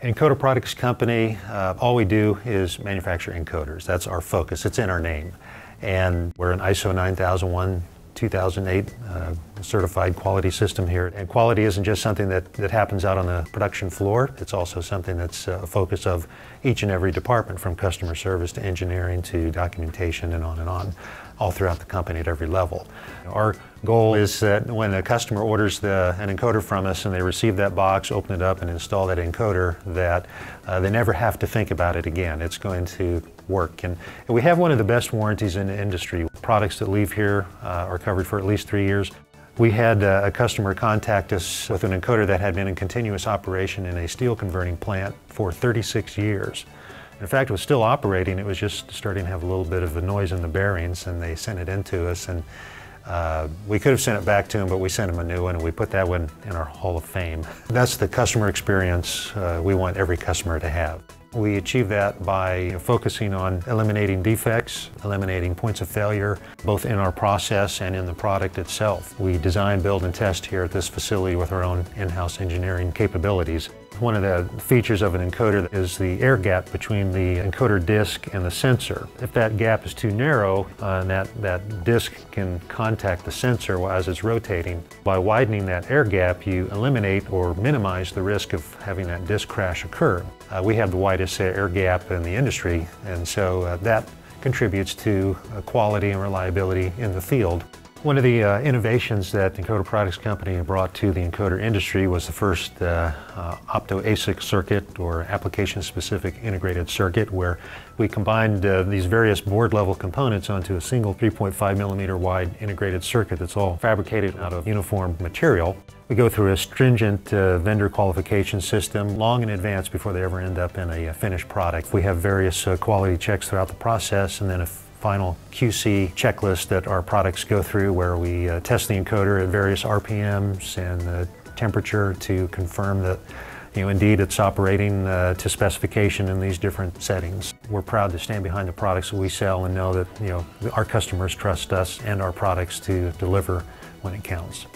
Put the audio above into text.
Encoder Products Company, all we do is manufacture encoders. That's our focus. It's in our name. And we're an ISO 9001 2008 certified quality system here. And quality isn't just something that happens out on the production floor. It's also something that's a focus of each and every department, from customer service to engineering to documentation and on, all throughout the company at every level. Our goal is that when a customer orders an encoder from us and they receive that box, open it up and install that encoder, that they never have to think about it again. It's going to work. And we have one of the best warranties in the industry. Products that leave here are covered for at least 3 years. We had a customer contact us with an encoder that had been in continuous operation in a steel converting plant for 36 years. In fact, it was still operating. It was just starting to have a little bit of a noise in the bearings, and they sent it in to us. And we could have sent it back to them, but we sent them a new one, and we put that one in our Hall of Fame. That's the customer experience we want every customer to have. We achieve that by focusing on eliminating defects, eliminating points of failure, both in our process and in the product itself. We design, build, and test here at this facility with our own in-house engineering capabilities. One of the features of an encoder is the air gap between the encoder disc and the sensor. If that gap is too narrow, that disc can contact the sensor as it's rotating. By widening that air gap, you eliminate or minimize the risk of having that disc crash occur. We have the widest air gap in the industry, and so that contributes to quality and reliability in the field. One of the innovations that the Encoder Products Company brought to the encoder industry was the first opto-ASIC circuit, or application-specific integrated circuit, where we combined these various board-level components onto a single 3.5 millimeter wide integrated circuit that's all fabricated out of uniform material. We go through a stringent vendor qualification system long in advance before they ever end up in a finished product. We have various quality checks throughout the process, and then a final QC checklist that our products go through, where we test the encoder at various RPMs and temperature to confirm that indeed it's operating to specification in these different settings. We're proud to stand behind the products that we sell and know that our customers trust us and our products to deliver when it counts.